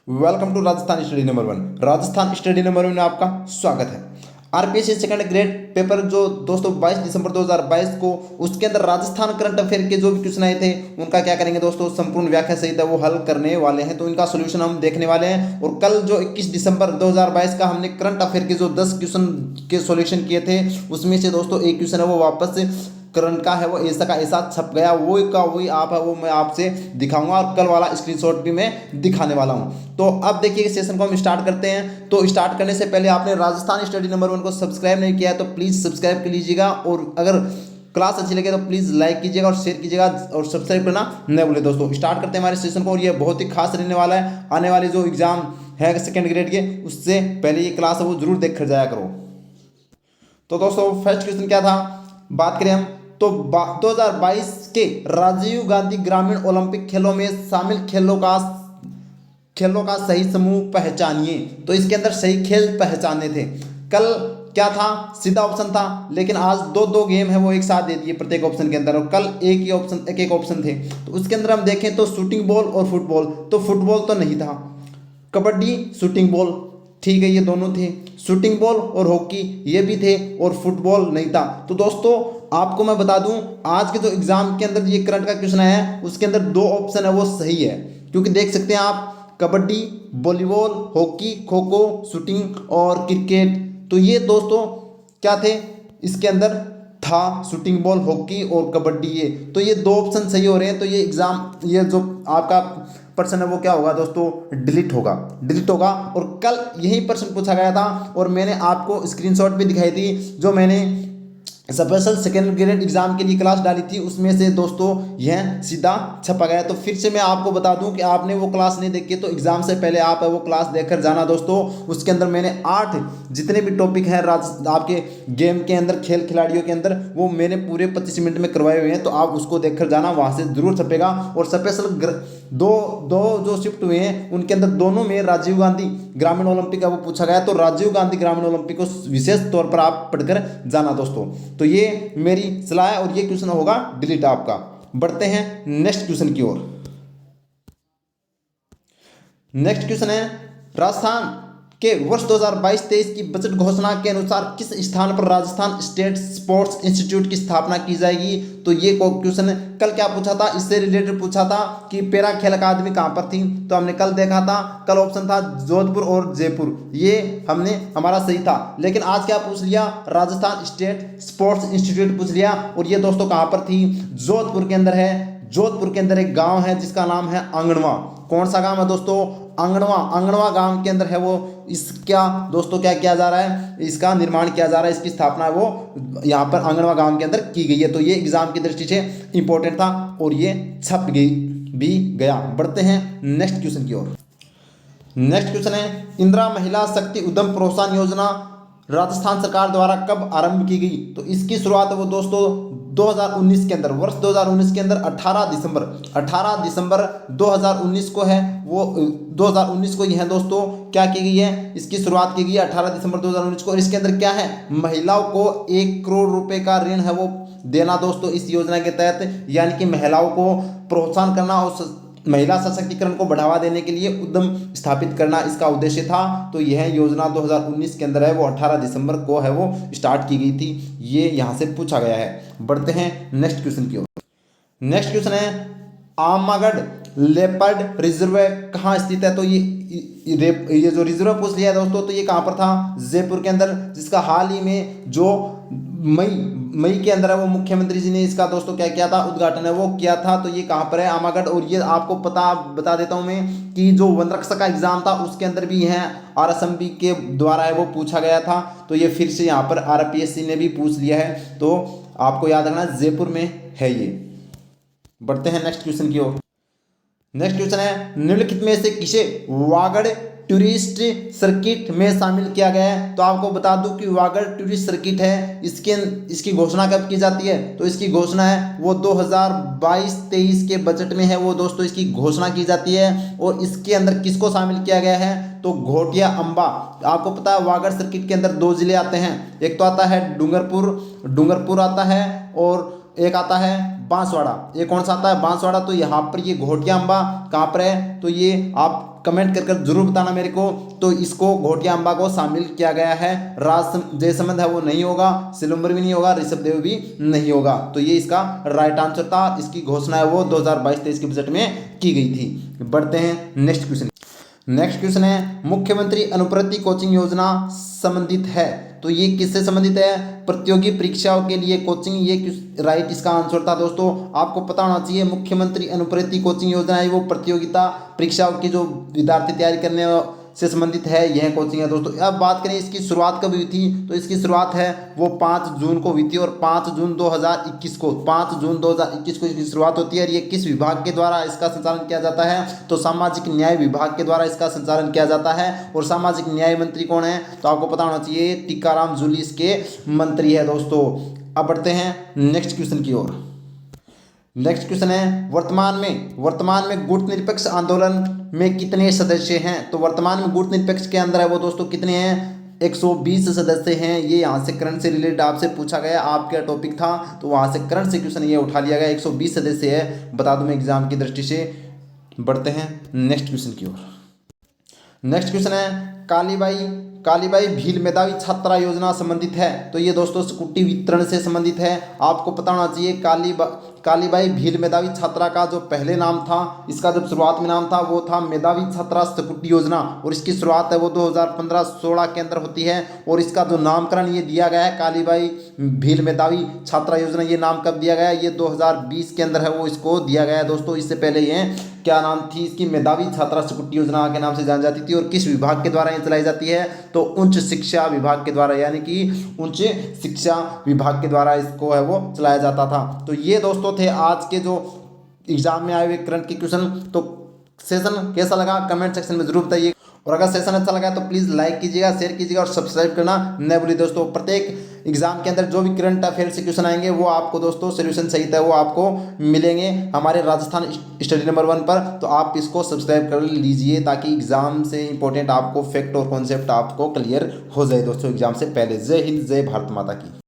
Welcome to Rajasthan study number 1। Rajasthan study number 1 में आपका स्वागत है। आरपीएससी सेकंड ग्रेड पेपर जो दोस्तों 22 दिसंबर 2022 को उसके अंदर राजस्थान करंट अफेयर के जो भी क्वेश्चन आए थे उनका क्या करेंगे दोस्तों, संपूर्ण व्याख्या सहित वो हल करने वाले हैं। तो इनका सोल्यूशन हम देखने वाले हैं। और कल जो 21 दिसंबर 2022 का हमने करंट अफेयर के जो 10 क्वेश्चन के सोल्यूशन किए थे उसमें से दोस्तों एक क्वेश्चन है वो वापस से करंट का है, वो ऐसा का ऐसा छप गया, वो का वही आप है वो मैं आपसे दिखाऊंगा और कल वाला स्क्रीनशॉट भी मैं दिखाने वाला हूं। तो अब देखिए सेशन को हम स्टार्ट करते हैं। तो स्टार्ट करने से पहले आपने राजस्थान स्टडी नंबर 1 को सब्सक्राइब नहीं किया है तो प्लीज़ सब्सक्राइब कर लीजिएगा। और अगर क्लास अच्छी लगे तो प्लीज़ लाइक कीजिएगा और शेयर कीजिएगा और सब्सक्राइब करना न भूलें। दोस्तों स्टार्ट करते हैं हमारे सेशन को और ये बहुत ही खास रहने वाला है। आने वाले जो एग्जाम है सेकेंड ग्रेड के उससे पहले ये क्लास है वो जरूर देख कर जाया करो। तो दोस्तों फर्स्ट क्वेश्चन क्या था, बात करें हम तो 2022 के राजीव गांधी ग्रामीण ओलंपिक खेलों में शामिल खेलों का सही समूह पहचानिए। तो इसके अंदर सही खेल पहचाने थे। कल क्या था, सीधा ऑप्शन था, लेकिन आज दो गेम है वो एक साथ दे दिए प्रत्येक ऑप्शन के अंदर और कल एक ऑप्शन थे। तो उसके अंदर हम देखें तो शूटिंग बॉल और फुटबॉल, तो फुटबॉल तो नहीं था, कबड्डी शूटिंग बॉल ठीक है ये दोनों थे, शूटिंग बॉल और हॉकी ये भी थे और फुटबॉल नहीं था। तो दोस्तों आपको मैं बता दूं आज के जो एग्जाम के अंदर ये करंट का क्वेश्चन आया है उसके अंदर दो ऑप्शन है वो सही है, क्योंकि देख सकते हैं आप kabaddi, volleyball, hockey, kho kho, shooting और क्रिकेट। तो ये दोस्तों क्या थे, इसके अंदर था शूटिंग बॉल, हॉकी और कबड्डी। ये तो ये दो ऑप्शन सही हो रहे हैं। तो ये एग्जाम ये जो आपका प्रश्न है वो क्या होगा दोस्तों, डिलीट होगा और कल यही प्रश्न पूछा गया था और मैंने आपको स्क्रीनशॉट भी दिखाई थी जो मैंने स्पेशल सेकेंड ग्रेड एग्जाम के लिए क्लास डाली थी, उसमें से दोस्तों यह सीधा छपा गया। तो फिर से मैं आपको बता दूं कि आपने वो क्लास नहीं देखी तो एग्जाम से पहले आप वो क्लास देखकर जाना दोस्तों। उसके अंदर मैंने 8 जितने भी टॉपिक हैं आपके गेम के अंदर खेल खिलाड़ियों के अंदर वो मैंने पूरे 25 मिनट में करवाए हुए हैं। तो आप उसको देखकर जाना, वहाँ से जरूर छपेगा। और स्पेशल दो जो शिफ्ट हुए हैं उनके अंदर दोनों में राजीव गांधी ग्रामीण ओलंपिक का वो पूछा गया। तो राजीव गांधी ग्रामीण ओलंपिक को विशेष तौर पर आप पढ़कर जाना दोस्तों। तो ये मेरी सलाह है और ये क्वेश्चन होगा डिलीट आपका। बढ़ते हैं नेक्स्ट क्वेश्चन की ओर। नेक्स्ट क्वेश्चन है राजस्थान के वर्ष 2022-23 की बजट घोषणा के अनुसार किस स्थान पर राजस्थान स्टेट स्पोर्ट्स इंस्टीट्यूट की स्थापना की जाएगी। तो ये क्वेश्चन कल क्या पूछा था, इससे रिलेटेड पूछा था कि पैरा खेल अकादमी कहाँ पर थी। तो हमने कल देखा था, कल ऑप्शन था जोधपुर और जयपुर, ये हमने हमारा सही था। लेकिन आज क्या पूछ लिया, राजस्थान स्टेट स्पोर्ट्स इंस्टीट्यूट पूछ लिया और ये दोस्तों कहाँ पर थी, जोधपुर के अंदर है। जोधपुर के अंदर एक गांव है जिसका नाम है आंगणवा। कौन सा गांव है दोस्तों, आंगणवा गांव के अंदर है वो। इसका दोस्तों क्या किया जा रहा है, इसका निर्माण किया जा रहा है, इसकी स्थापना है वो यहाँ पर आंगणवा गांव के अंदर की गई है। तो ये एग्जाम की दृष्टि से इंपॉर्टेंट था और ये छप गई भी गया। बढ़ते हैं नेक्स्ट क्वेश्चन की ओर। नेक्स्ट क्वेश्चन है इंदिरा महिला शक्ति उद्यम प्रोत्साहन योजना राजस्थान सरकार द्वारा कब आरंभ की गई। तो इसकी शुरुआत वो दोस्तों 2019 के अंदर, वर्ष 2019 के अंदर 18 दिसंबर 2019 को है वो 2019 को यह दोस्तों क्या की गई है, इसकी शुरुआत की गई है 18 दिसंबर 2019 को। और इसके अंदर क्या है, महिलाओं को 1 करोड़ रुपए का ऋण है वो देना दोस्तों इस योजना के तहत। यानी कि महिलाओं को प्रोत्साहन करना और महिला सशक्तिकरण को बढ़ावा देने के लिए उद्यम स्थापित करना इसका उद्देश्य था। तो यह योजना 2019 के अंदर है वो 18 दिसंबर को है वो स्टार्ट की गई थी, ये यहाँ से पूछा गया है। बढ़ते हैं नेक्स्ट क्वेश्चन की ओर। नेक्स्ट क्वेश्चन है आमागढ़ लेपर्ड रिजर्व कहाँ स्थित है। तो ये जो रिजर्व पूछ लिया है दोस्तों तो ये कहाँ पर था, जयपुर के अंदर, जिसका हाल ही में जो मई के अंदर है वो मुख्यमंत्री जी ने इसका दोस्तों क्या किया था, उद्घाटन है वो किया था। तो ये कहाँ पर है, आमागढ़। और ये आपको बता देता हूँ मैं कि जो वन रक्षक का एग्जाम था उसके अंदर भी है RSMB के द्वारा है वो पूछा गया था। तो ये फिर से यहाँ पर RPSC ने भी पूछ लिया है, तो आपको याद रखना जयपुर में है ये। बढ़ते हैं नेक्स्ट क्वेश्चन की ओर। नेक्स्ट क्वेश्चन है निम्नलिखित में से किसे वागड़ टूरिस्ट सर्किट में शामिल किया गया है। तो आपको बता दूं कि वागड़ टूरिस्ट सर्किट है, इसकी घोषणा कब की जाती है। तो इसकी घोषणा है वो 2022-23 के बजट में है वो दोस्तों इसकी घोषणा की जाती है। और इसके अंदर किसको शामिल किया गया है, तो घोटिया अंबा। आपको पता है वागड़ सर्किट के अंदर 2 जिले आते हैं, एक तो आता है डूंगरपुर आता है और एक आता है बांसवाड़ा, ये कौन सा आता है बांसवाड़ा। तो यहाँ पर ये घोटिया अम्बा कहाँ पर है, तो ये आप कमेंट कर जरूर बताना मेरे को। तो इसको घोटिया अम्बा को शामिल किया गया है। राज जयसमंद है वो नहीं होगा, सिलंबर भी नहीं होगा, ऋषभदेव भी नहीं होगा। तो ये इसका राइट आंसर था। इसकी घोषणा है वो 2022-23 के बजट में की गई थी। बढ़ते हैं नेक्स्ट क्वेश्चन। नेक्स्ट क्वेश्चन है मुख्यमंत्री अनुप्रति कोचिंग योजना संबंधित है, तो ये किससे संबंधित है, प्रतियोगी परीक्षाओं के लिए कोचिंग। ये राइट इसका आंसर था दोस्तों। आपको पता होना चाहिए मुख्यमंत्री अनुप्रति कोचिंग योजना है वो प्रतियोगिता परीक्षाओं की जो विद्यार्थी तैयारी करने से संबंधित है, यह कोचिंग है दोस्तों। अब बात करें इसकी शुरुआत कब हुई थी, तो इसकी शुरुआत है वो 5 जून को हुई थी और 5 जून 2021 को 5 जून 2021 को इसकी शुरुआत होती है। और ये किस विभाग के द्वारा इसका संचालन किया जाता है, तो सामाजिक न्याय विभाग के द्वारा इसका संचालन किया जाता है। और सामाजिक न्याय मंत्री कौन है, तो आपको पता होना चाहिए टीकाराम जूली इसके मंत्री है दोस्तों। अब बढ़ते हैं नेक्स्ट क्वेश्चन की ओर। नेक्स्ट क्वेश्चन है वर्तमान में गुट निरपेक्ष आंदोलन में कितने सदस्य हैं, तो वर्तमान में गुट निरपेक्ष के अंदर है वो दोस्तों कितने हैं, 120 सदस्य हैं। ये यहाँ से करंट से रिलेटेड आपसे पूछा गया, आपका टॉपिक था तो वहाँ से करंट से क्वेश्चन ये उठा लिया गया। 120 सदस्य है, बता दूं मैं एग्जाम की दृष्टि से। बढ़ते हैं नेक्स्ट क्वेश्चन की ओर। नेक्स्ट क्वेश्चन है कालीबाई भील मेधावी छात्रा योजना संबंधित है, तो ये दोस्तों स्कूटी वितरण से संबंधित है। आपको पता होना चाहिए कालीबाई भील मेधावी छात्रा का जो पहले नाम था, इसका जब शुरुआत में नाम था वो था मेधावी छात्रा स्कूटी योजना। और इसकी शुरुआत है वो 2015-16 के अंदर होती है। और इसका जो नामकरण ये दिया गया है कालीबाई भील मेधावी छात्रा योजना, ये नाम कब दिया गया है, ये 2020 के अंदर है वो इसको दिया गया है दोस्तों। इससे पहले ये क्या नाम थी इसकी, मेधावी छात्रा स्कूटी योजना के नाम से जानी जाती थी। और किस विभाग के द्वारा ये चलाई जाती है, तो उच्च शिक्षा विभाग के द्वारा, यानी कि उच्च शिक्षा विभाग के द्वारा इसको है वो चलाया जाता था। तो ये दोस्तों थे आज के जो एग्जाम में आए हुए करंट के क्वेश्चन। तो सेशन कैसा लगा कमेंट सेक्शन में जरूर बताइए। और अगर सेशन अच्छा लगा तो प्लीज़ लाइक कीजिएगा, शेयर कीजिएगा और सब्सक्राइब करना न भूलिए दोस्तों। प्रत्येक एग्जाम के अंदर जो भी करंट अफेयर से क्वेश्चन आएंगे वो आपको दोस्तों सोल्यूशन सहित है वो आपको मिलेंगे हमारे राजस्थान स्टडी नंबर 1 पर। तो आप इसको सब्सक्राइब कर लीजिए ताकि एग्जाम से इंपॉर्टेंट आपको फैक्ट और कॉन्सेप्ट आपको क्लियर हो जाए दोस्तों एग्जाम से पहले। जय हिंद, जय भारत माता की।